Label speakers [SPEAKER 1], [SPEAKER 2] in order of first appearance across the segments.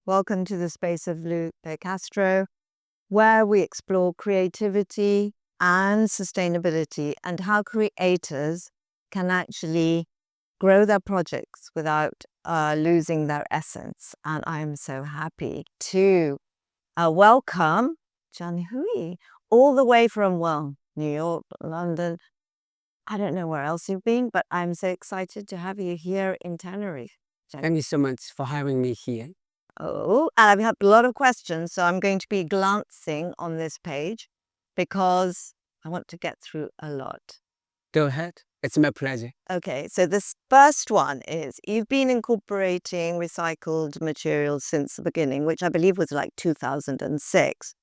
[SPEAKER 1] Welcome to the Space of Lupe Castro, where we explore creativity and sustainability and how creators can actually grow their projects without losing their essence. And I'm so happy to welcome Jianhui, all the way from, well, New York, London. I don't know where else you've been, but I'm so excited to have you here in Tenerife.
[SPEAKER 2] Thank you so much for having me here.
[SPEAKER 1] Oh, and I've had a lot of questions, so I'm going to be glancing on this page because I want to get through a lot.
[SPEAKER 2] Go ahead. It's my pleasure.
[SPEAKER 1] Okay, so this first one is, you've been incorporating recycled materials since the beginning, which I believe was like 2006.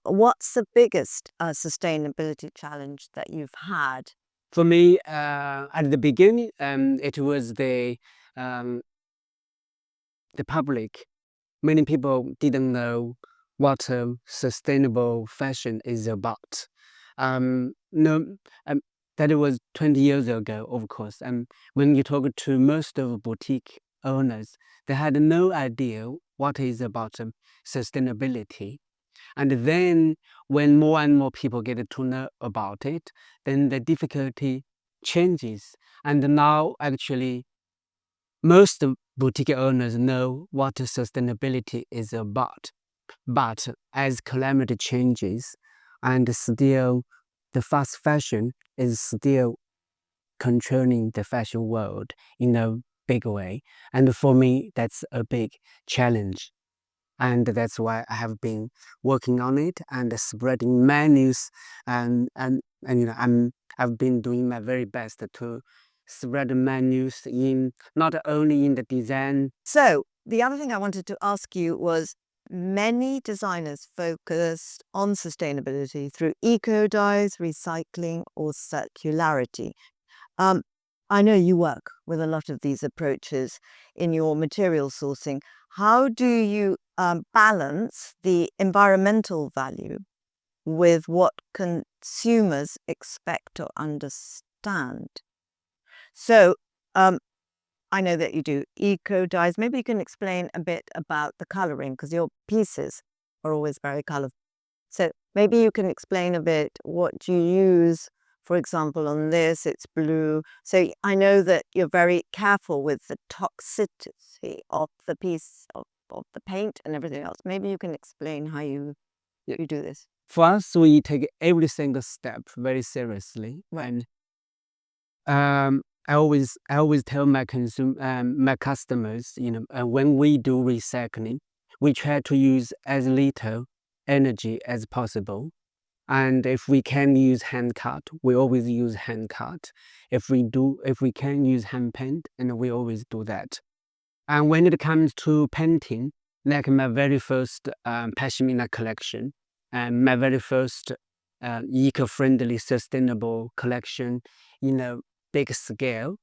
[SPEAKER 1] What's the biggest sustainability challenge that you've had?
[SPEAKER 2] For me, at the beginning, it was the public. Many people didn't know what sustainable fashion is about. No, that was 20 years ago, of course. And when you talk to most of boutique owners, they had no idea what is about sustainability. And then when more and more people get to know about it, then the difficulty changes. And now actually most boutique owners know what sustainability is about. But as climate changes and still the fast fashion is still controlling the fashion world in a big way. And for me, that's a big challenge. And that's why I have been working on it and spreading my news, and you know, I've been doing my very best to spread my news in not only in the design.
[SPEAKER 1] So the other thing I wanted to ask you was, many designers focused on sustainability through eco-dyes, recycling, or circularity. I know you work with a lot of these approaches in your material sourcing. How do you balance the environmental value with what consumers expect or understand? So I know that you do eco dyes. Maybe you can explain a bit about the coloring, because your pieces are always very colorful. So maybe you can explain a bit what you use. For example, on this, it's blue. So I know that you're very careful with the toxicity of the piece of the paint and everything else. Maybe you can explain how you do this.
[SPEAKER 2] For us, we take every single step very seriously.
[SPEAKER 1] Right.
[SPEAKER 2] And I always tell my customers, when we do recycling, we try to use as little energy as possible. And if we can use hand cut, we always use hand cut. If we can use hand paint, and we always do that. And when it comes to painting, like my very first pashmina collection, and my very first eco-friendly, sustainable collection, big scale.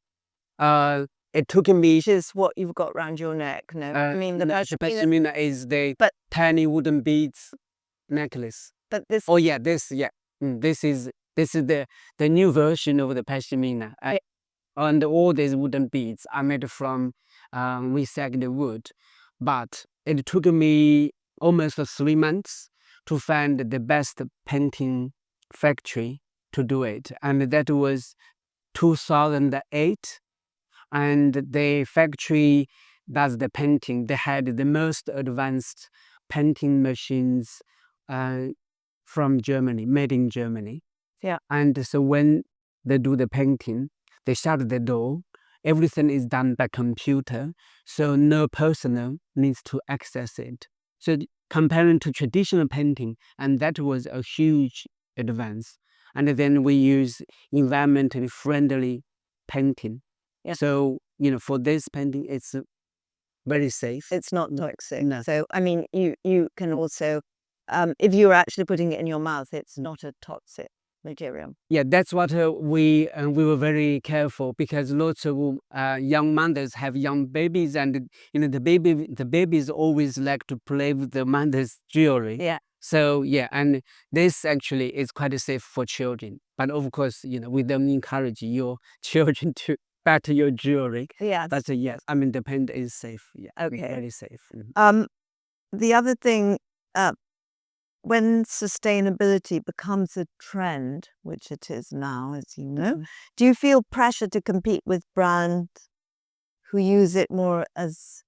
[SPEAKER 2] It took me.
[SPEAKER 1] Which is what you've got around your neck. No, I mean the
[SPEAKER 2] pashmina is the
[SPEAKER 1] but
[SPEAKER 2] tiny wooden beads necklace.
[SPEAKER 1] But this.
[SPEAKER 2] Oh yeah, this is the new version of the pashmina. And all these wooden beads are made from recycled wood. But it took me almost 3 months to find the best painting factory to do it. And that was 2008. And the factory does the painting. They had the most advanced painting machines from Germany, made in Germany.
[SPEAKER 1] Yeah.
[SPEAKER 2] And so when they do the painting, they shut the door. Everything is done by computer, so no person needs to access it. So comparing to traditional painting, and that was a huge advance. And then we use environmentally friendly painting.
[SPEAKER 1] Yeah.
[SPEAKER 2] So, for this painting, it's very safe.
[SPEAKER 1] It's not toxic.
[SPEAKER 2] No.
[SPEAKER 1] So, I mean, you can also, if you're actually putting it in your mouth, it's not a toxic material.
[SPEAKER 2] Yeah, that's what we were very careful, because lots of young mothers have young babies, and the babies always like to play with the mother's jewelry.
[SPEAKER 1] Yeah.
[SPEAKER 2] So yeah, and this actually is quite safe for children. But of course, we don't encourage your children to better your jewelry.
[SPEAKER 1] Yeah.
[SPEAKER 2] But yes, I mean, the paint is safe. Yeah,
[SPEAKER 1] Okay.
[SPEAKER 2] very safe.
[SPEAKER 1] The other thing, when sustainability becomes a trend, which it is now, as you know, do you feel pressure to compete with brands who use it more as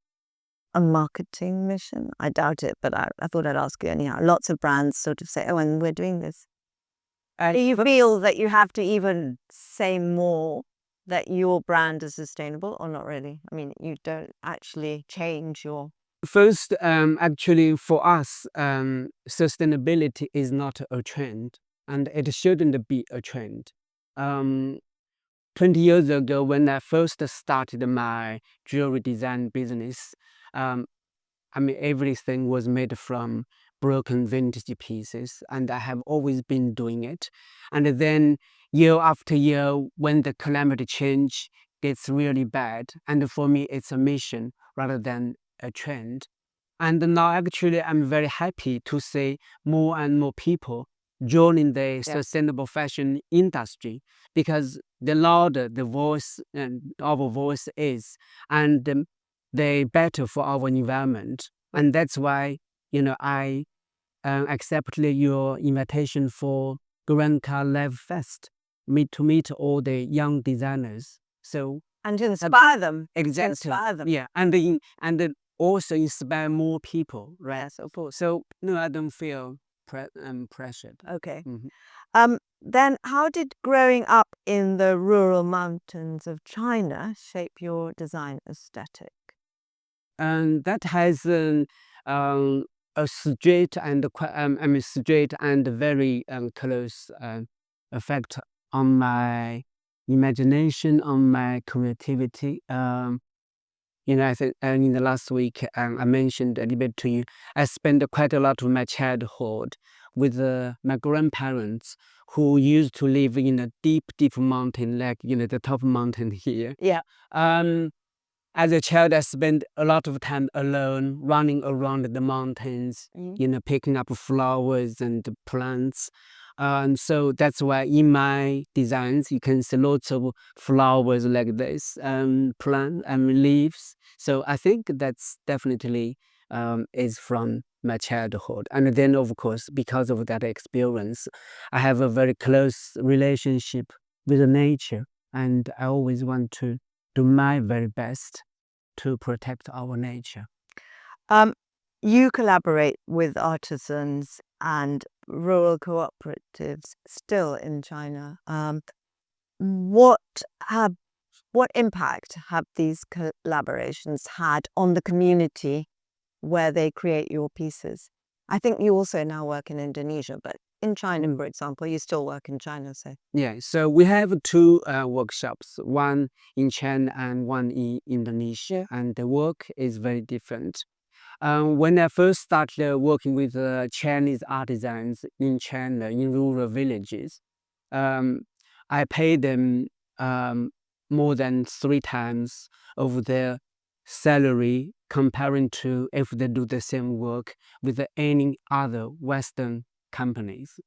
[SPEAKER 1] a marketing mission? I doubt it, but I thought I'd ask you anyhow. Lots of brands sort of say, oh, and we're doing this. Do you feel that you have to even say more that your brand is sustainable, or not really? I mean, you don't actually change your...
[SPEAKER 2] First, actually, for us, sustainability is not a trend, and it shouldn't be a trend. 20 years ago, when I first started my jewelry design business, I mean, everything was made from broken vintage pieces, and I have always been doing it. And then year after year, when the climate change gets really bad, and for me, it's a mission rather than a trend. And now actually, I'm very happy to see more and more people joining the sustainable fashion industry, because the louder the voice and our voice is, and the better for our environment. And that's why, I accepted your invitation for Grand Car Live Fest, to meet all the young designers. So
[SPEAKER 1] And to inspire them.
[SPEAKER 2] exactly,
[SPEAKER 1] Inspire them.
[SPEAKER 2] yeah, and also inspire more people, right?
[SPEAKER 1] Yes, of course.
[SPEAKER 2] So no, I don't feel pressured.
[SPEAKER 1] Okay.
[SPEAKER 2] Mhm.
[SPEAKER 1] Then how did growing up in the rural mountains of China shape your design aesthetic?
[SPEAKER 2] And that has a straight and straight and very close effect on my imagination, on my creativity. I think in the last week, I mentioned a little bit to you, I spent quite a lot of my childhood with my grandparents, who used to live in a deep, deep mountain, like, the top mountain here.
[SPEAKER 1] Yeah.
[SPEAKER 2] As a child, I spent a lot of time alone, running around the mountains, picking up flowers and plants. And so that's why in my designs, you can see lots of flowers like this, plant and leaves. So I think that's definitely is from my childhood. And then, of course, because of that experience, I have a very close relationship with nature. And I always want to do my very best to protect our nature.
[SPEAKER 1] You collaborate with artisans and rural cooperatives still in China. What impact have these collaborations had on the community where they create your pieces? I think you also now work in Indonesia, but in China, for example, you still work in China, so...
[SPEAKER 2] Yeah, so we have two workshops, one in China and one in Indonesia, and the work is very different. When I first started working with Chinese artisans in China, in rural villages, I paid them more than 3 times of their salary, comparing to if they do the same work with any other Western companies.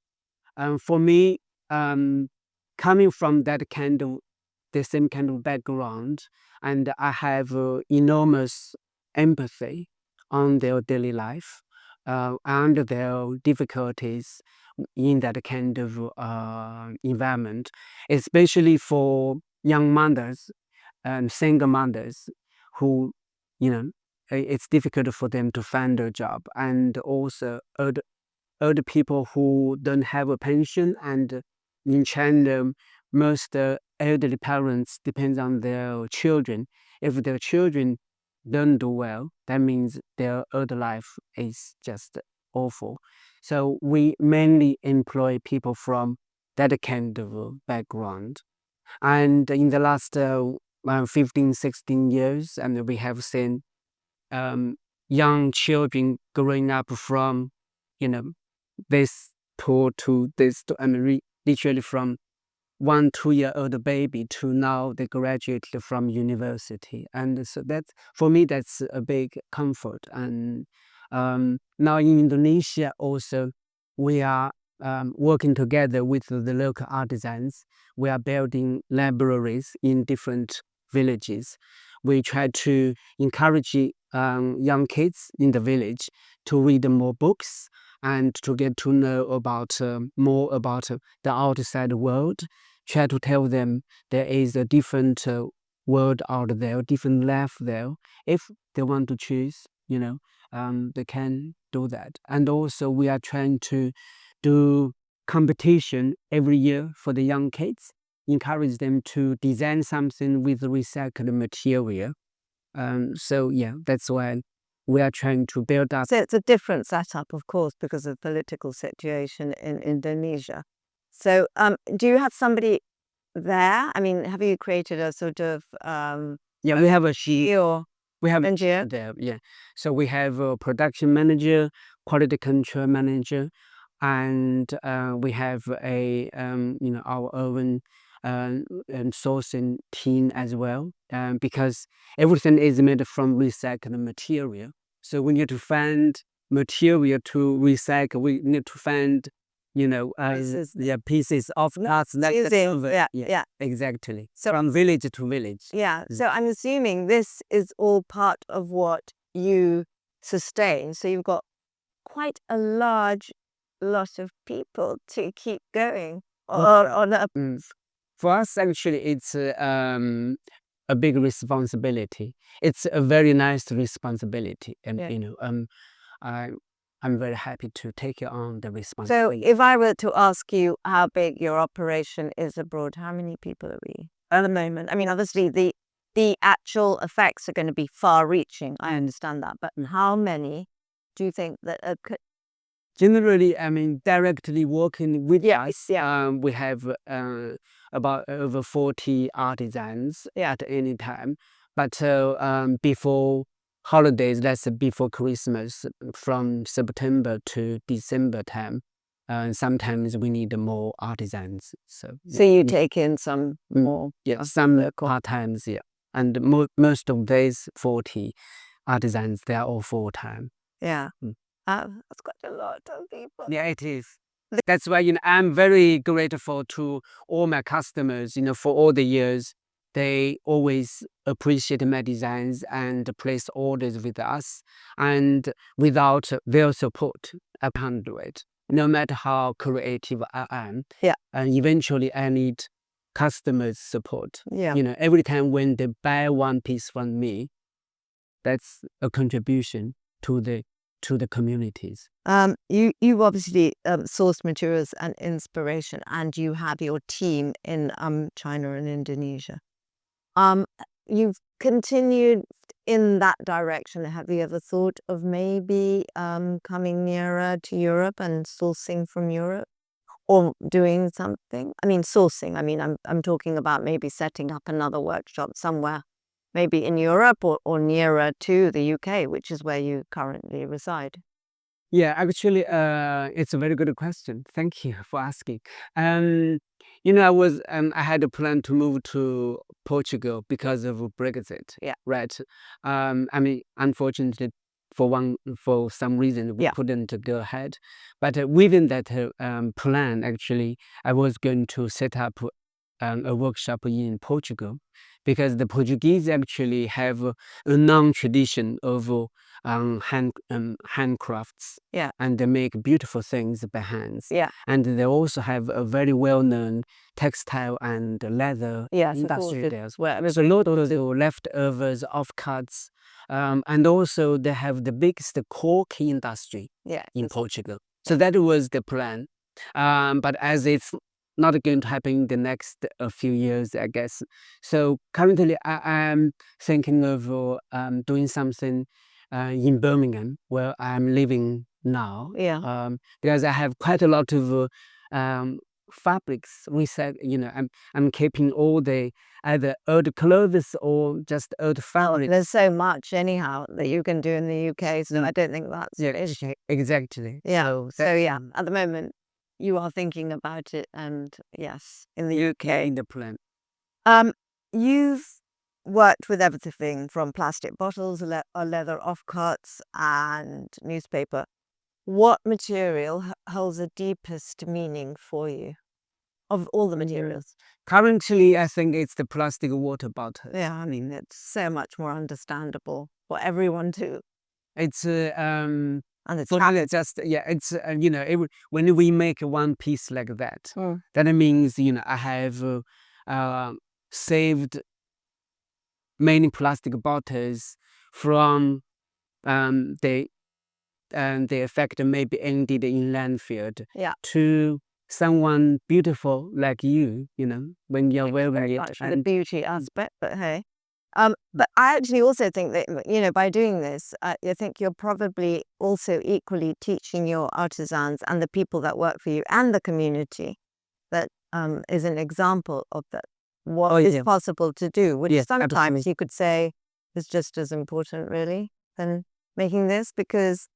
[SPEAKER 2] For me, coming from the same kind of background, and I have enormous empathy on their daily life and their difficulties in that kind of environment, especially for young mothers and single mothers who, it's difficult for them to find a job, and also older people who don't have a pension. And in China, most elderly parents depend on their children. If their children don't do well, that means their older life is just awful. So we mainly employ people from that kind of background. And in the last 15, 16 years, and we have seen young children growing up from, this poor to this, literally from 1-2-year-old baby to now they graduate from university. And so that's, for me, that's a big comfort. And now in Indonesia also, we are working together with the local artisans. We are building libraries in different villages. We try to encourage young kids in the village to read more books and to get to know about more about the outside world. Try to tell them there is a different world out there, different life there. If they want to choose, they can do that. And also we are trying to do competition every year for the young kids, encourage them to design something with recycled material. So yeah, that's why we are trying to build up.
[SPEAKER 1] So it's a different setup, of course, because of the political situation in Indonesia. So do you have somebody there? I mean, have you created a sort of
[SPEAKER 2] Yeah, we have a sheet.
[SPEAKER 1] or
[SPEAKER 2] We have
[SPEAKER 1] engineer?
[SPEAKER 2] there, yeah. So we have a production manager, quality control manager, and we have a our own sourcing team as well. Because everything is made from recycled material, so we need to find material to recycle. We need to find pieces of nuts left over.
[SPEAKER 1] Yeah.
[SPEAKER 2] Exactly.
[SPEAKER 1] So
[SPEAKER 2] from village to village.
[SPEAKER 1] Yeah. So I'm assuming this is all part of what you sustain. So you've got quite a large lot of people to keep going on a
[SPEAKER 2] For us, actually, it's a big responsibility. It's a very nice responsibility, and I I'm very happy to take on the
[SPEAKER 1] So
[SPEAKER 2] responsibility.
[SPEAKER 1] if I were to ask you how big your operation is abroad, how many people are we at the moment? I mean, obviously the actual effects are going to be far-reaching. I understand that, but how many do you think that
[SPEAKER 2] Generally, I mean, directly working with us,
[SPEAKER 1] yeah.
[SPEAKER 2] we have about over 40 artisans at any time. But before holidays, that's before Christmas, from September to December time, sometimes we need more artisans. So
[SPEAKER 1] you take in some more?
[SPEAKER 2] Yeah, some part-times, yeah. And most of these 40 artisans, they are all full-time.
[SPEAKER 1] Yeah. That's quite a lot of people.
[SPEAKER 2] Yeah, it is. That's why I'm very grateful to all my customers. For all the years, they always appreciate my designs and place orders with us. And without their support, I can't do it. No matter how creative I am, and eventually I need customers' support.
[SPEAKER 1] Yeah.
[SPEAKER 2] Every time when they buy one piece from me, that's a contribution to the communities.
[SPEAKER 1] You obviously source materials and inspiration, and you have your team in China and Indonesia. You've continued in that direction. Have you ever thought of maybe coming nearer to Europe and sourcing from Europe, or doing something? I mean, sourcing. I mean, I'm talking about maybe setting up another workshop somewhere, maybe in Europe or nearer to the UK, which is where you currently reside.
[SPEAKER 2] Yeah, actually, it's a very good question. Thank you for asking. I had a plan to move to Portugal because of Brexit.
[SPEAKER 1] Yeah.
[SPEAKER 2] Right. I mean, unfortunately, for some reason, we couldn't go ahead. But within that plan, actually, I was going to set up a workshop in Portugal, because the Portuguese actually have a long tradition of handcrafts.
[SPEAKER 1] Yeah.
[SPEAKER 2] And they make beautiful things by hands.
[SPEAKER 1] Yeah.
[SPEAKER 2] And they also have a very well-known textile and leather
[SPEAKER 1] Yes,
[SPEAKER 2] industry there as well.
[SPEAKER 1] well.
[SPEAKER 2] There's a lot of the leftovers, offcuts, and also they have the biggest cork industry in Portugal. So that was the plan. But as it's not going to happen in the next few years, I guess. So currently I am thinking of doing something in Birmingham, where I'm living now.
[SPEAKER 1] Yeah.
[SPEAKER 2] Because I have quite a lot of fabrics recycled. I'm keeping all the either old clothes or just old fabric.
[SPEAKER 1] There's so much anyhow that you can do in the UK, so I don't think that's an issue.
[SPEAKER 2] Exactly.
[SPEAKER 1] Yeah. So yeah, at the moment you are thinking about it, and yes, in the UK.
[SPEAKER 2] In the plan.
[SPEAKER 1] You've worked with everything from plastic bottles, leather offcuts, and newspaper. What material holds the deepest meaning for you? of all the materials?
[SPEAKER 2] Currently, I think it's the plastic water bottle.
[SPEAKER 1] Yeah, I mean, it's so much more understandable for everyone to
[SPEAKER 2] It's
[SPEAKER 1] understand.
[SPEAKER 2] just it's when we make one piece like that, that means I have saved many plastic bottles from the effect maybe ended in landfill
[SPEAKER 1] Yeah.
[SPEAKER 2] to someone beautiful like you, when you're
[SPEAKER 1] Very
[SPEAKER 2] wearing it.
[SPEAKER 1] much for the beauty aspect, but hey. But I actually also think that, by doing this, I think you're probably also equally teaching your artisans and the people that work for you and the community that is an example of that what is possible to do, which sometimes
[SPEAKER 2] absolutely.
[SPEAKER 1] you could say is just as important really than making this, because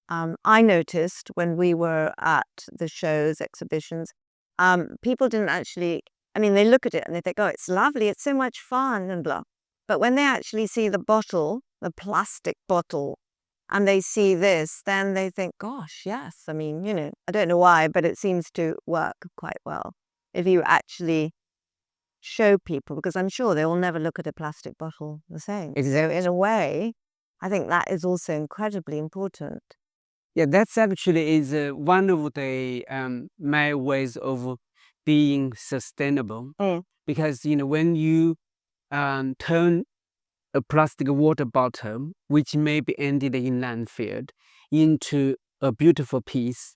[SPEAKER 1] I noticed when we were at the shows, exhibitions, people didn't actually, I mean, they look at it and they think, oh, it's lovely, it's so much fun and blah. But when they actually see the bottle, the plastic bottle, and they see this, then they think, gosh, yes. I mean, I don't know why, but it seems to work quite well if you actually show people, because I'm sure they will never look at a plastic bottle the same. So in a way, I think that is also incredibly important.
[SPEAKER 2] Yeah, that's actually is one of the my ways of being sustainable. Because when you turn a plastic water bottle, which may be ended in landfill, into a beautiful piece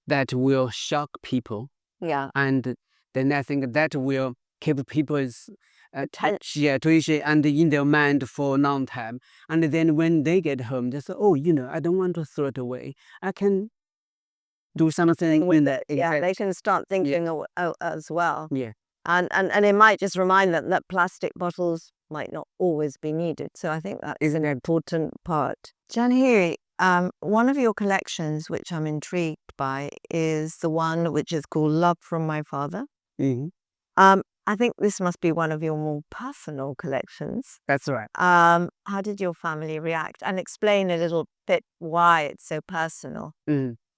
[SPEAKER 2] that will shock people,
[SPEAKER 1] Yeah.
[SPEAKER 2] and then I think that will keep people's attention and in their mind for a long time. And then when they get home, they say, "Oh, I don't want to throw it away. I can do something with it."
[SPEAKER 1] Yeah, they can start thinking as well.
[SPEAKER 2] Yeah.
[SPEAKER 1] And it might just remind them that plastic bottles might not always be needed. So I think that is an important part. Jianhui, one of your collections, which I'm intrigued by, is the one which is called Love from My Father. I think this must be one of your more personal collections.
[SPEAKER 2] That's right.
[SPEAKER 1] How did your family react? And explain a little bit why it's so personal.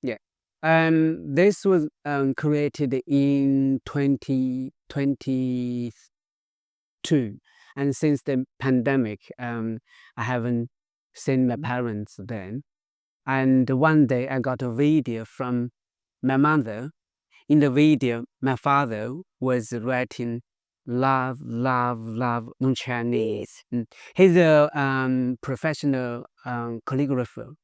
[SPEAKER 2] Yeah. This was created in 2022, and since the pandemic, I haven't seen my parents then. And one day I got a video from my mother. In the video, my father was writing "love, love, love" in Chinese. He's a professional calligrapher.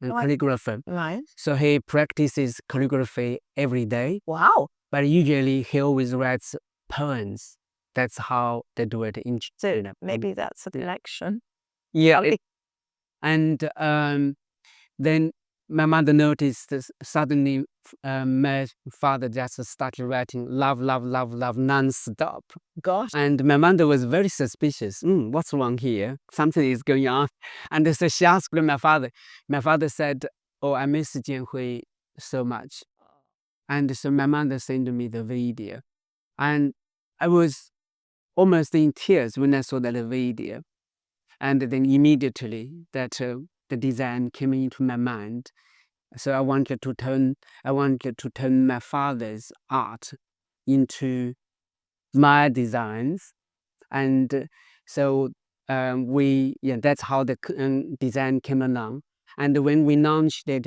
[SPEAKER 1] Right.
[SPEAKER 2] So he practices calligraphy every day.
[SPEAKER 1] Wow.
[SPEAKER 2] But usually he always writes poems. That's how they do it in China.
[SPEAKER 1] So maybe that's a collection.
[SPEAKER 2] Yeah. And then my mother noticed that suddenly my father just started writing "love, love, love, love" non-stop.
[SPEAKER 1] Gosh.
[SPEAKER 2] And my mother was very suspicious. What's wrong here? Something is going on. And so she asked my father. My father said, "Oh, I miss Jianhui so much." And so my mother sent me the video. And I was almost in tears when I saw that video. And then immediately that the design came into my mind. So I wanted to turn my father's art into my designs. And so that's how the design came along. And when we launched it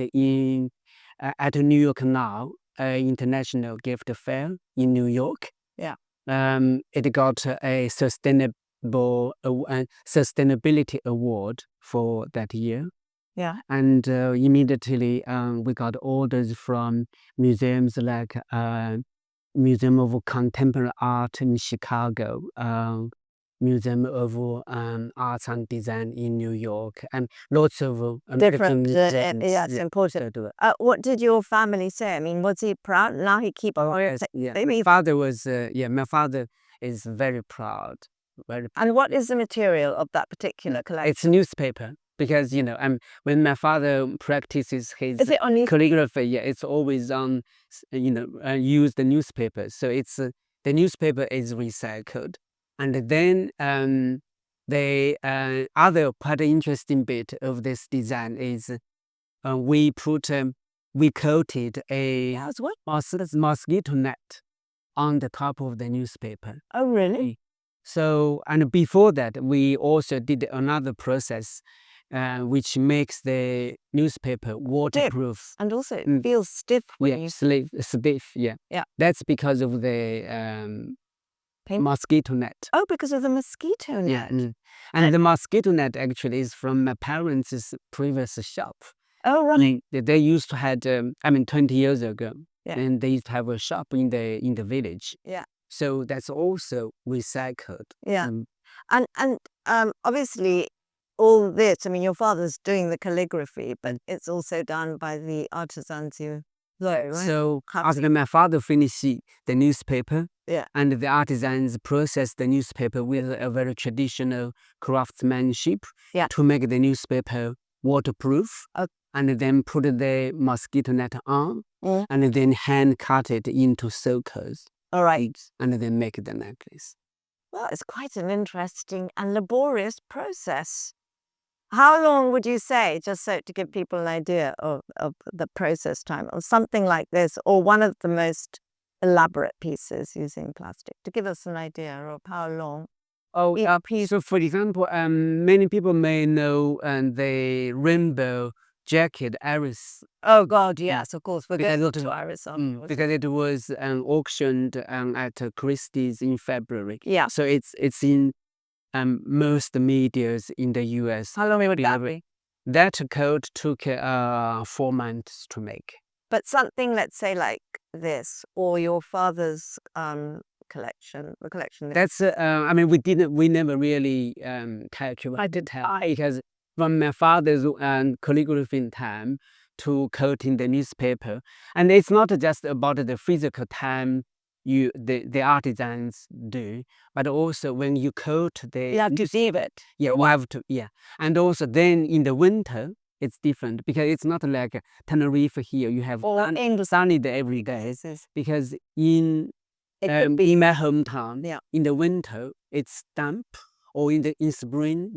[SPEAKER 2] at New York Now International Gift Fair in New York, it got a sustainability award for that year.
[SPEAKER 1] Yeah.
[SPEAKER 2] And immediately we got orders from museums like Museum of Contemporary Art in Chicago, Museum of Arts and Design in New York, and lots of
[SPEAKER 1] Different.
[SPEAKER 2] museums.
[SPEAKER 1] Yeah, it's important. What did your family say? I mean, was he proud? Now he keeps.
[SPEAKER 2] My father was. My father is very proud.
[SPEAKER 1] And what is the material of that particular collection?
[SPEAKER 2] It's newspaper. Because when my father practices his
[SPEAKER 1] Is it on
[SPEAKER 2] calligraphy, it's always on use the newspaper. So it's the newspaper is recycled, and then the other quite interesting bit of this design is we coated a mosquito net on the top of the newspaper.
[SPEAKER 1] Oh, really?
[SPEAKER 2] So, and before that, we also did another process, which makes the newspaper waterproof.
[SPEAKER 1] And also it feels stiff when you
[SPEAKER 2] Stiff, yeah.
[SPEAKER 1] Yeah.
[SPEAKER 2] That's because of the mosquito net.
[SPEAKER 1] Oh, because of the mosquito net.
[SPEAKER 2] Yeah. And the mosquito net actually is from my parents' previous shop.
[SPEAKER 1] Oh, right.
[SPEAKER 2] I mean, they used to had, 20 years ago,
[SPEAKER 1] Yeah.
[SPEAKER 2] and they used to have a shop in the village.
[SPEAKER 1] Yeah.
[SPEAKER 2] So that's also recycled.
[SPEAKER 1] Yeah. And obviously all this, I mean, your father's doing the calligraphy, but it's also done by the artisans you know, right?
[SPEAKER 2] So after my father finished the newspaper,
[SPEAKER 1] Yeah.
[SPEAKER 2] and the artisans processed the newspaper with a very traditional craftsmanship
[SPEAKER 1] Yeah.
[SPEAKER 2] to make the newspaper waterproof, and then put the mosquito net on, and then hand cut it into circles.
[SPEAKER 1] All right.
[SPEAKER 2] And then make the necklace.
[SPEAKER 1] Well, it's quite an interesting and laborious process. How long would you say, just so to give people an idea of the process time, on something like this, or one of the most elaborate pieces using plastic, to give us an idea of how long?
[SPEAKER 2] Oh, so for example, many people may know the rainbow jacket, Iris.
[SPEAKER 1] Oh God, yes, of course. We're
[SPEAKER 2] Because
[SPEAKER 1] going to Iris on.
[SPEAKER 2] because it was auctioned at Christie's in February.
[SPEAKER 1] Yeah.
[SPEAKER 2] So it's in most medias in the US.
[SPEAKER 1] How long would that be?
[SPEAKER 2] That coat took 4 months to make.
[SPEAKER 1] But something, let's say, like this, or your father's collection, the collection.
[SPEAKER 2] That's we never really calculated because from my father's calligraphy time to coating the newspaper, and it's not just about the physical time the artisans do, but also when you coat the.
[SPEAKER 1] You have to save it.
[SPEAKER 2] Yeah, we have to. Yeah, and also then in the winter it's different because it's not like Tenerife here. You have sunny day every day, because in my hometown, in the winter it's damp, or in spring,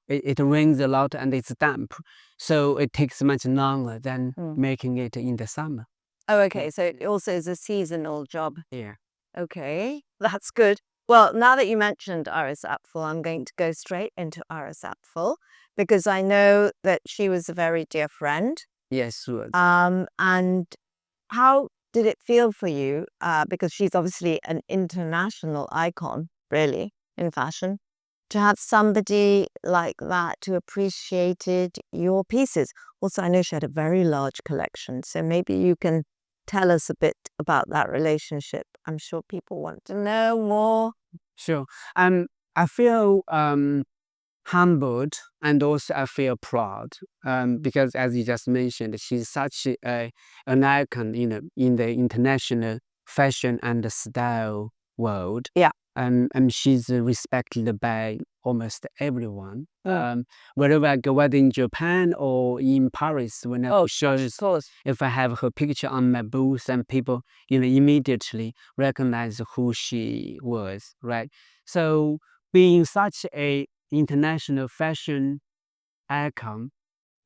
[SPEAKER 2] it rains a lot and it's damp, so it takes much longer than making it in the summer.
[SPEAKER 1] Oh, okay. So it also is a seasonal job.
[SPEAKER 2] Yeah.
[SPEAKER 1] Okay, that's good. Well, now that you mentioned Iris Apfel, I'm going to go straight into Iris Apfel, because I know that she was a very dear friend.
[SPEAKER 2] Yes, sure.
[SPEAKER 1] And how did it feel for you? Because she's obviously an international icon, really, in fashion. To have somebody like that who appreciated your pieces. Also, I know she had a very large collection, so maybe you can tell us a bit about that relationship. I'm sure people want to know more.
[SPEAKER 2] Sure. I feel humbled, and also I feel proud, because as you just mentioned, she's such an icon, in the international fashion and style world.
[SPEAKER 1] Yeah.
[SPEAKER 2] And she's respected by almost everyone. Wherever I go, whether in Japan or in Paris, when I shows, if I have her picture on my booth, and people, immediately recognize who she was, right? So being such a international fashion icon,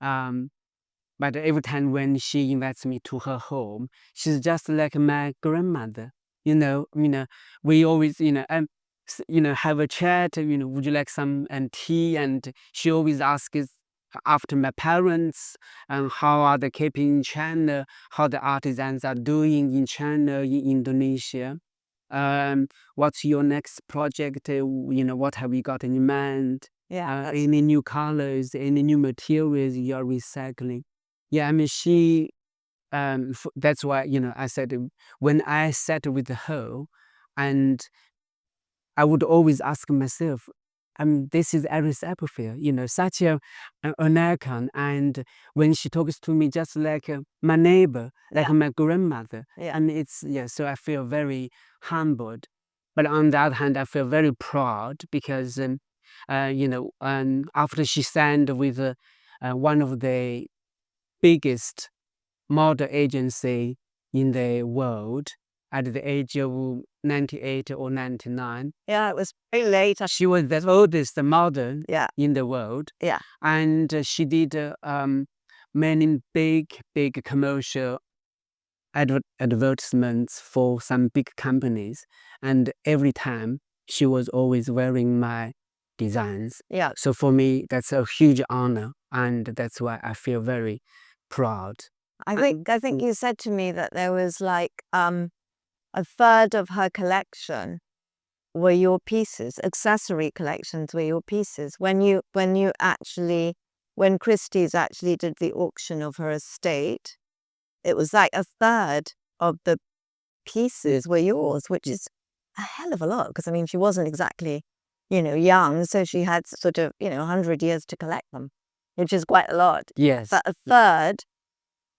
[SPEAKER 2] but every time when she invites me to her home, she's just like my grandmother. We always, have a chat. Would you like some tea? And she always asks after my parents, and how are they keeping in China, how the artisans are doing in China, in Indonesia. What's your next project? What have you got in mind?
[SPEAKER 1] Yeah.
[SPEAKER 2] Any new colors, any new materials you are recycling? Yeah, she. That's why I said, when I sat with her, and I would always ask myself, this is Iris Apfel, such an icon, and when she talks to me just like my neighbor, like my grandmother, and so I feel very humbled. But on the other hand, I feel very proud because, after she signed with one of the biggest model agency in the world at the age of 98 or 99.
[SPEAKER 1] Yeah, it was very late.
[SPEAKER 2] She was the oldest model in the world.
[SPEAKER 1] Yeah.
[SPEAKER 2] And she did many big commercial advertisements for some big companies, and every time she was always wearing my designs.
[SPEAKER 1] Yeah.
[SPEAKER 2] So for me, that's a huge honor, and that's why I feel very proud.
[SPEAKER 1] I think you said to me that there was like a third of her collection were your pieces, accessory collections were your pieces. When Christie's actually did the auction of her estate, it was like a third of the pieces were yours, which is a hell of a lot. Because I mean, she wasn't exactly, young, so she had sort of, 100 years to collect them, which is quite a lot.
[SPEAKER 2] Yes.
[SPEAKER 1] But a third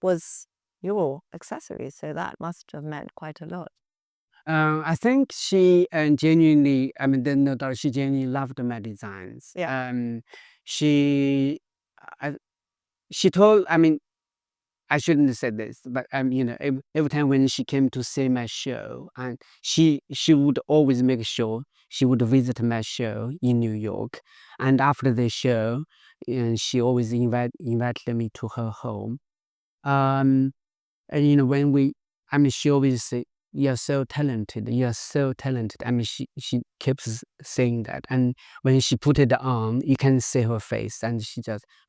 [SPEAKER 1] was your accessories, so that must have meant quite a lot.
[SPEAKER 2] I think she genuinely, no doubt, she genuinely loved my designs.
[SPEAKER 1] Yeah.
[SPEAKER 2] She told, I shouldn't have said this, but every time when she came to see my show, and she would always make sure she would visit my show in New York, and after the show, she always invited me to her home. And when she always say, "You're so talented. You're so talented." She keeps saying that, and when she put it on, you can see her face, and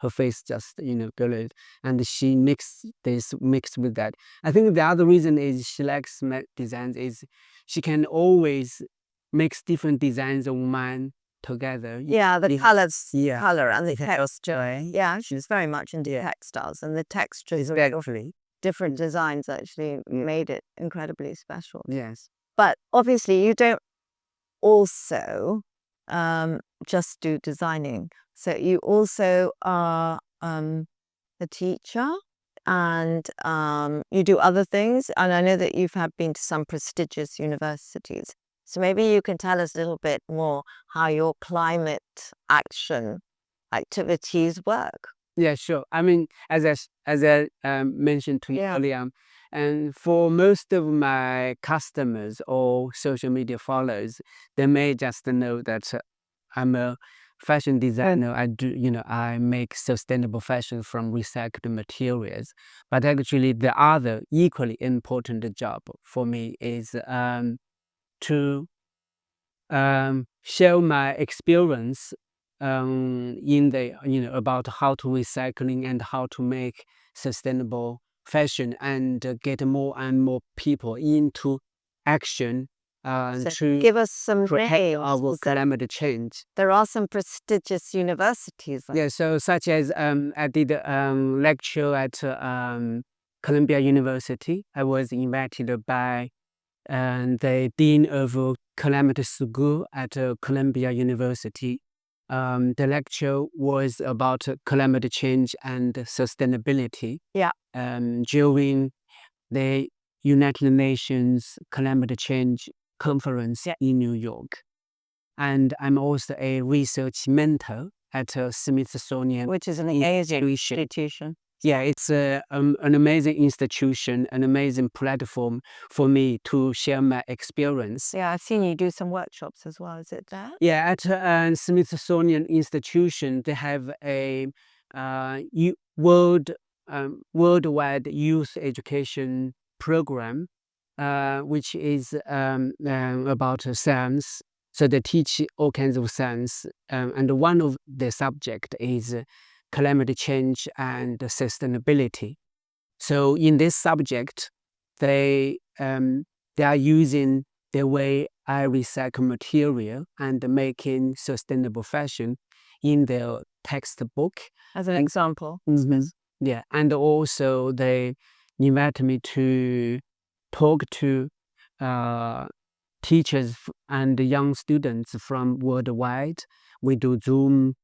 [SPEAKER 2] her face just goes, and she mixed with that. I think the other reason is she likes my designs is she can always mix different designs of mine together.
[SPEAKER 1] Yeah, the colors,
[SPEAKER 2] Yeah.
[SPEAKER 1] color and the texture. Yeah, she's very much into textiles, and the textures of different designs actually made it incredibly special.
[SPEAKER 2] Yes.
[SPEAKER 1] But obviously, you don't also just do designing. So you also are a teacher, and you do other things. And I know that you've been to some prestigious universities. So maybe you can tell us a little bit more how your climate action activities work.
[SPEAKER 2] Yeah, sure. As I mentioned to you earlier, and for most of my customers or social media followers, they may just know that I'm a fashion designer. I make sustainable fashion from recycled materials. But actually, the other equally important job for me is to share my experience in the about how to recycling and how to make sustainable fashion, and get more and more people into action
[SPEAKER 1] So
[SPEAKER 2] to
[SPEAKER 1] give us some
[SPEAKER 2] protect our
[SPEAKER 1] names.
[SPEAKER 2] climate change.
[SPEAKER 1] There are some prestigious universities.
[SPEAKER 2] Yeah, so such as I did lecture at Columbia University. I was invited by the Dean of Climate School at Columbia University. The lecture was about climate change and sustainability.
[SPEAKER 1] Yeah.
[SPEAKER 2] During the United Nations Climate Change Conference in New York. And I'm also a research mentor at Smithsonian,
[SPEAKER 1] Which is an amazing institution.
[SPEAKER 2] Yeah, it's an amazing institution, an amazing platform for me to share my experience.
[SPEAKER 1] Yeah, I've seen you do some workshops as well. Is it there?
[SPEAKER 2] Yeah, at Smithsonian Institution, they have a worldwide youth education program, which is about science. So they teach all kinds of science, and one of the subject is climate change and sustainability. So in this subject, they are using the way I recycle material and making sustainable fashion in their textbook.
[SPEAKER 1] As an example.
[SPEAKER 2] Yeah, and also they invite me to talk to teachers and young students from worldwide. We do Zoom.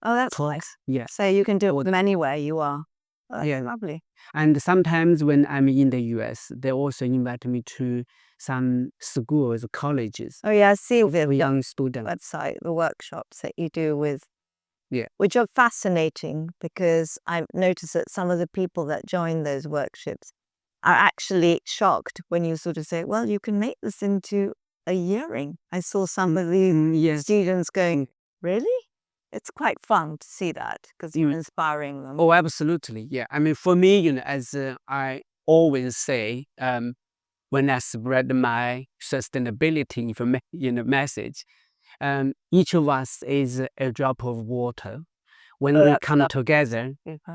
[SPEAKER 1] Oh, that's nice.
[SPEAKER 2] Yeah.
[SPEAKER 1] So you can do them anywhere you are. Oh, that's lovely.
[SPEAKER 2] And sometimes when I'm in the US, they also invite me to some schools, colleges.
[SPEAKER 1] Oh yeah, I see the
[SPEAKER 2] young students.
[SPEAKER 1] website, the workshops that you do with,
[SPEAKER 2] Yeah.
[SPEAKER 1] which are fascinating, because I've noticed that some of the people that join those workshops are actually shocked when you sort of say, well, you can make this into a earring. I saw some of these students going, really? It's quite fun to see that, because you're inspiring them.
[SPEAKER 2] Oh, absolutely. Yeah. For me, as I always say, when I spread my sustainability message, each of us is a drop of water. When we come together,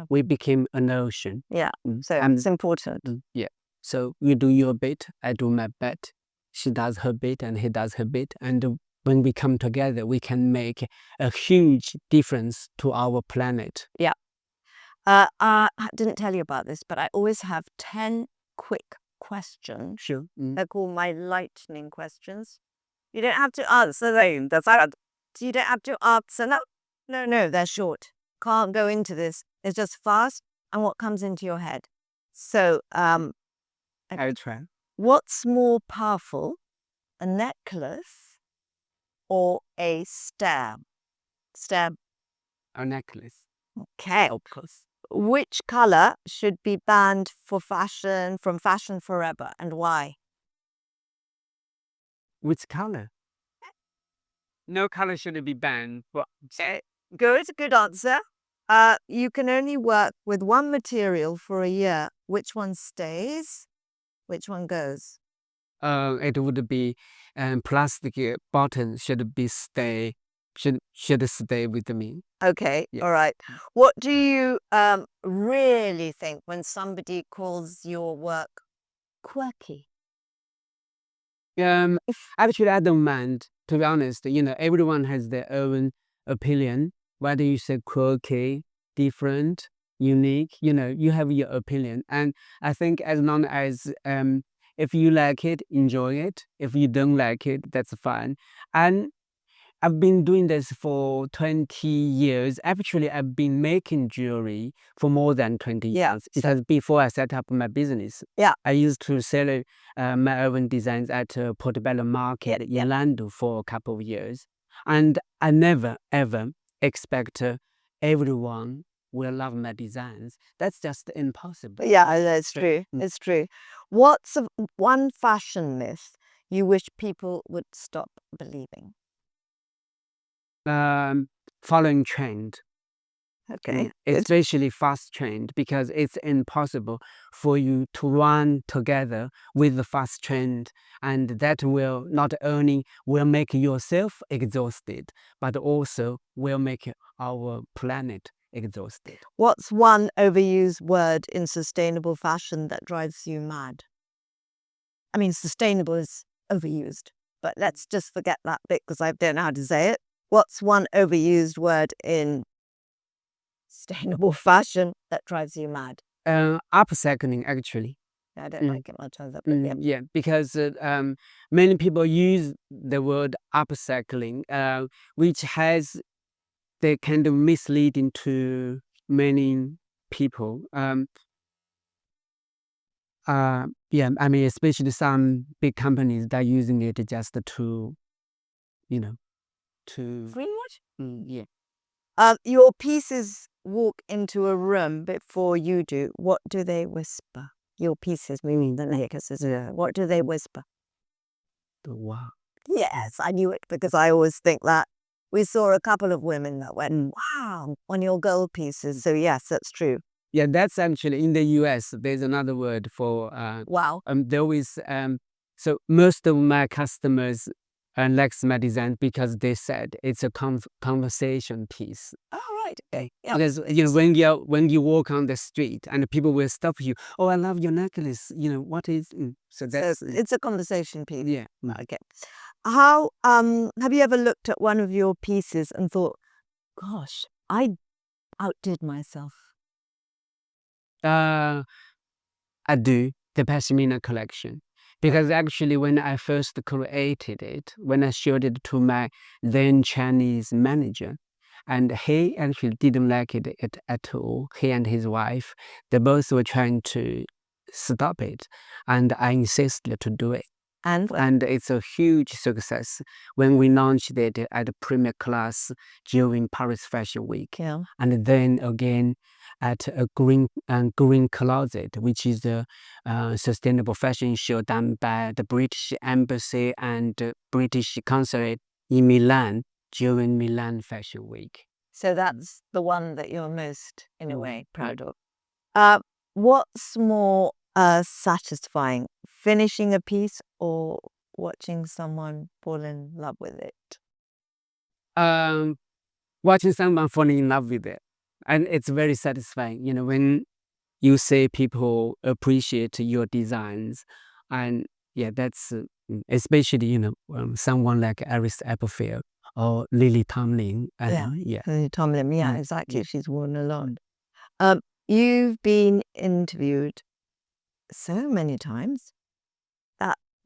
[SPEAKER 2] we become an ocean.
[SPEAKER 1] Yeah, so it's important.
[SPEAKER 2] Yeah. So you do your bit, I do my bit. She does her bit, and he does her bit. And when we come together, we can make a huge difference to our planet.
[SPEAKER 1] Yeah. I didn't tell you about this, but I always have 10 quick questions.
[SPEAKER 2] Sure.
[SPEAKER 1] They're called my lightning questions. You don't have to answer them. You don't have to answer. No, they're short. Can't go into this. It's just fast and what comes into your head. So,
[SPEAKER 2] I'll try.
[SPEAKER 1] what's more powerful, a necklace or a stem? Stem.
[SPEAKER 2] A necklace.
[SPEAKER 1] Okay.
[SPEAKER 2] Of course.
[SPEAKER 1] Which color should be banned from fashion forever, and why?
[SPEAKER 2] Which color? No color should be banned.
[SPEAKER 1] Okay, good answer. You can only work with one material for a year. Which one stays? Which one goes?
[SPEAKER 2] It would be plastic button should stay with me.
[SPEAKER 1] Okay,
[SPEAKER 2] Yeah.
[SPEAKER 1] all right. What do you really think when somebody calls your work quirky?
[SPEAKER 2] Actually, I don't mind. To be honest, everyone has their own opinion. Whether you say quirky, different, unique, you have your opinion. And I think as long as if you like it, enjoy it. If you don't like it, that's fine. And I've been doing this for 20 years. Actually, I've been making jewelry for more than 20 years. Because before I set up my business, I used to sell my own designs at Portobello Market in London for a couple of years. And I never, ever expect everyone will love my designs. That's just impossible.
[SPEAKER 1] Yeah, that's true. It's true. What's one fashion myth you wish people would stop believing?
[SPEAKER 2] Following trend.
[SPEAKER 1] Okay.
[SPEAKER 2] Especially fast trend, because it's impossible for you to run together with the fast trend, and that will not only will make yourself exhausted, but also will make our planet exhausted.
[SPEAKER 1] What's one overused word in sustainable fashion that drives you mad? I mean, sustainable is overused, but let's just forget that bit because I don't know how to say it. What's one overused word in sustainable fashion that drives you mad?
[SPEAKER 2] Upcycling, actually.
[SPEAKER 1] I don't like it much either. But
[SPEAKER 2] Yeah, because many people use the word upcycling, which has the kind of misleading to many people. Yeah, I mean, especially some big companies that are using it just to, to
[SPEAKER 1] greenwash?
[SPEAKER 2] yeah.
[SPEAKER 1] Your pieces walk into a room before you do. What do they whisper? Your pieces, meaning the necklaces. What do they whisper?
[SPEAKER 2] Wow.
[SPEAKER 1] Yes, I knew it because I always think that. We saw a couple of women that went, wow, on your gold pieces. So yes, that's true.
[SPEAKER 2] Yeah, that's actually in the US. There's another word for
[SPEAKER 1] Wow.
[SPEAKER 2] there is so most of my customers likes my design because they said it's a conversation piece.
[SPEAKER 1] Oh, right. Okay. Yeah.
[SPEAKER 2] Because when you walk on the street and people will stop you. Oh, I love your necklace. What is so that's
[SPEAKER 1] it's a conversation piece.
[SPEAKER 2] yeah.
[SPEAKER 1] Okay. How have you ever looked at one of your pieces and thought, gosh, I outdid myself?
[SPEAKER 2] I do the Pashmina collection. Because actually, when I first created it, when I showed it to my then Chinese manager, and he actually didn't like it at all. He and his wife, they both were trying to stop it, and I insisted to do it. And it's a huge success when we launched it at Premier Class during Paris Fashion Week.
[SPEAKER 1] Yeah.
[SPEAKER 2] And then again at a green closet, which is a sustainable fashion show done by the British Embassy and British Consulate in Milan during Milan Fashion Week.
[SPEAKER 1] So that's the one that you're most, in a way, proud of. What's more satisfying, finishing a piece or watching someone fall in love with it?
[SPEAKER 2] Watching someone falling in love with it, and it's very satisfying. When you say people appreciate your designs, and yeah, that's especially someone like Iris Applefield or Lily Tomlin. Yeah.
[SPEAKER 1] Tomlin, yeah,
[SPEAKER 2] Mm,
[SPEAKER 1] exactly.
[SPEAKER 2] mm.
[SPEAKER 1] She's worn a lot. You've been interviewed so many times.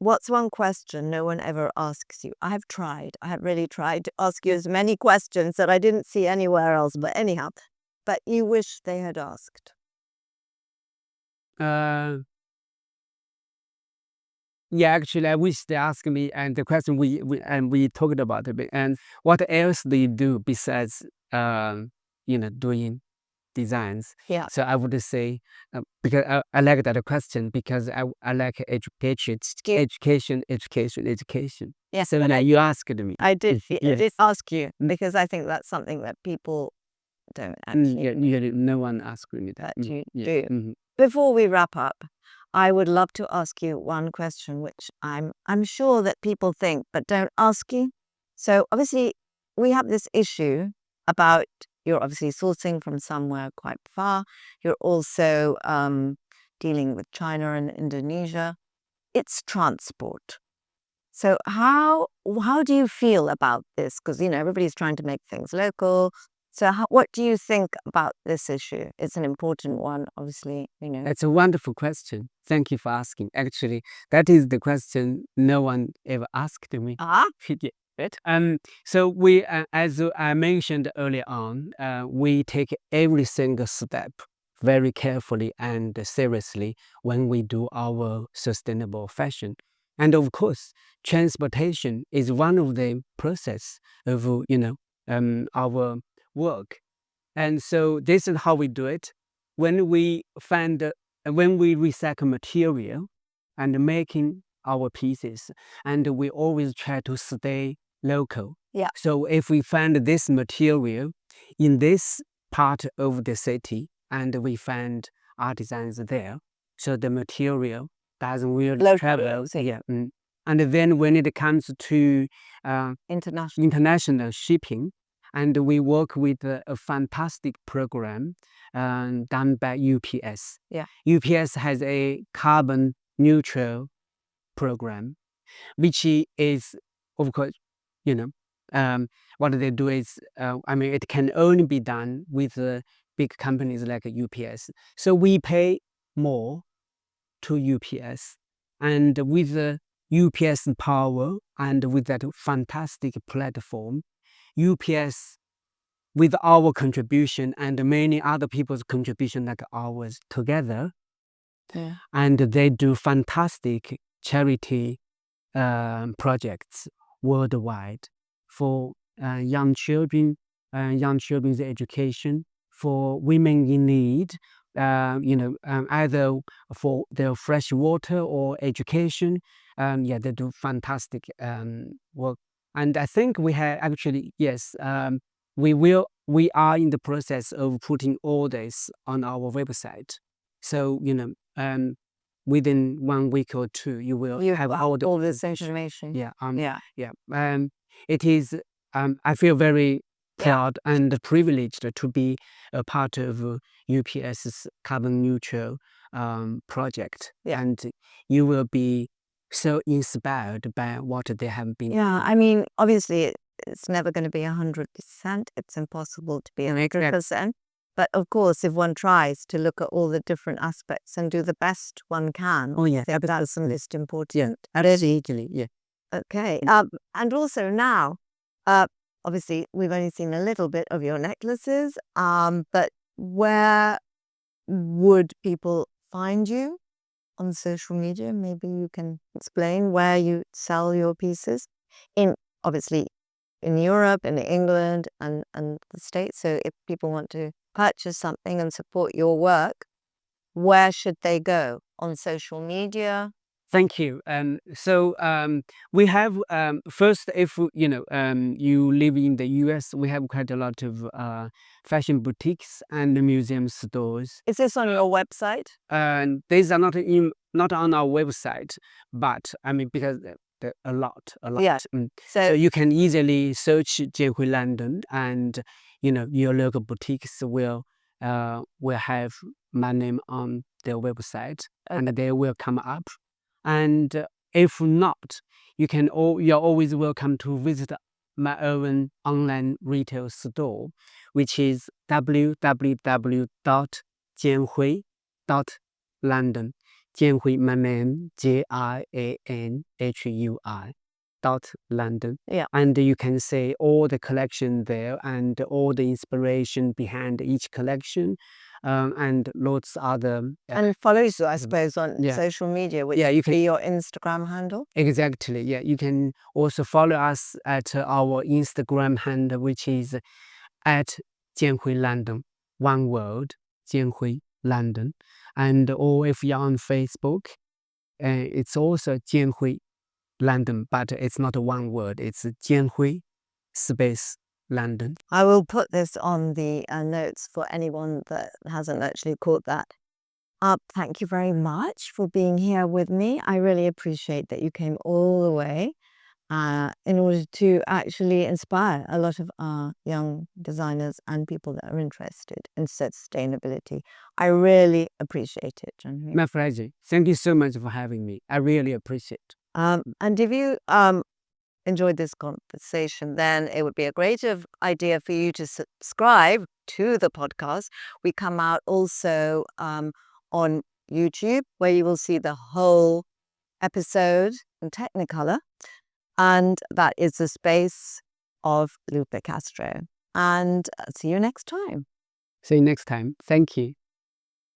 [SPEAKER 1] What's one question no one ever asks you? I have really tried to ask you as many questions that I didn't see anywhere else, but anyhow, but you wish they had asked.
[SPEAKER 2] Uh, yeah, actually, I wish they asked me, and the question we talked about it. And what else do you do besides doing designs?
[SPEAKER 1] Yeah.
[SPEAKER 2] So I would say because I like that question because I like education.
[SPEAKER 1] Yes,
[SPEAKER 2] So now you asked me.
[SPEAKER 1] I did
[SPEAKER 2] Yeah.
[SPEAKER 1] ask you because I think that's something that people don't actually
[SPEAKER 2] Yeah, no one asked me that.
[SPEAKER 1] that you
[SPEAKER 2] Yeah.
[SPEAKER 1] do.
[SPEAKER 2] Mhm.
[SPEAKER 1] Before we wrap up, I would love to ask you one question, which I'm sure that people think but don't ask you. So obviously, we have this issue about you're obviously sourcing from somewhere quite far. You're also dealing with China and Indonesia. It's transport. So how do you feel about this? Because everybody's trying to make things local. So what do you think about this issue? It's an important one, obviously.
[SPEAKER 2] That's a wonderful question. Thank you for asking. Actually, that is the question no one ever asked me.
[SPEAKER 1] Ah,
[SPEAKER 2] Yeah. So we, as I mentioned earlier on, we take every single step very carefully and seriously when we do our sustainable fashion. And of course, transportation is one of the process of our work. And so this is how we do it. When we when we recycle material and making our pieces, and we always try to stay local.
[SPEAKER 1] yeah.
[SPEAKER 2] So if we find this material in this part of the city and we find artisans there, so the material doesn't really
[SPEAKER 1] Local,
[SPEAKER 2] travel.
[SPEAKER 1] see.
[SPEAKER 2] Yeah. And then when it comes to international shipping, and we work with a fantastic program done by UPS.
[SPEAKER 1] Yeah.
[SPEAKER 2] UPS has a carbon neutral program, which is, of course, what they do is, it can only be done with big companies like UPS. So we pay more to UPS, and with the UPS power and with that fantastic platform, UPS, with our contribution and many other people's contribution like ours together,
[SPEAKER 1] Yeah.
[SPEAKER 2] and they do fantastic charity projects worldwide for young children's education, for women in need, either for their fresh water or education. Yeah, they do fantastic work. And I think we have actually, yes, we are in the process of putting all this on our website. So, within 1 week or two, you will have all
[SPEAKER 1] this information.
[SPEAKER 2] Yeah.
[SPEAKER 1] Yeah.
[SPEAKER 2] It is. I feel very proud and privileged to be a part of UPS's carbon neutral project,
[SPEAKER 1] Yeah.
[SPEAKER 2] and you will be so inspired by what they have been.
[SPEAKER 1] Yeah, obviously it's never going to be 100%. It's impossible to be 100%. But of course, if one tries to look at all the different aspects and do the best one can,
[SPEAKER 2] Oh yeah,
[SPEAKER 1] that's the most important.
[SPEAKER 2] Yeah, absolutely. Yeah.
[SPEAKER 1] Okay. And also now, obviously, we've only seen a little bit of your necklaces. But where would people find you on social media? Maybe you can explain where you sell your pieces obviously in Europe, in England, and the States. So if people want to purchase something and support your work, where should they go? On social media?
[SPEAKER 2] Thank you. We have first, if you live in the U.S., we have quite a lot of fashion boutiques and museum stores.
[SPEAKER 1] Is this on your website?
[SPEAKER 2] And these are not on our website, but I mean because a lot.
[SPEAKER 1] Yeah.
[SPEAKER 2] So you can easily search Jianhui London, and your local boutiques will have my name on their website, and they will come up. And if not, you're always welcome to visit my own online retail store, which is www.jianhui.london. Jianhui, my name, JIANHUI.London.
[SPEAKER 1] Yeah.
[SPEAKER 2] And you can see all the collection there and all the inspiration behind each collection. And lots other.
[SPEAKER 1] And it follows you, I suppose, on social media, which
[SPEAKER 2] you can
[SPEAKER 1] be your Instagram handle.
[SPEAKER 2] Exactly. Yeah, you can also follow us at our Instagram handle, which is at Jianhui London, one word, Jianhui London. Or if you're on Facebook, it's also Jianhui London, but it's not one word. It's Jianhui space London.
[SPEAKER 1] I will put this on the notes for anyone that hasn't actually caught that. Thank you very much for being here with me. I really appreciate that you came all the way in order to actually inspire a lot of our young designers and people that are interested in sustainability. I really appreciate it, Jianhui.
[SPEAKER 2] My pleasure. Thank you so much for having me. I really appreciate it.
[SPEAKER 1] And if you enjoyed this conversation, then it would be a great idea for you to subscribe to the podcast. We come out also on YouTube, where you will see the whole episode in Technicolor. And that is the Space of Lupe Castro. And see you next time.
[SPEAKER 2] See you next time. Thank you.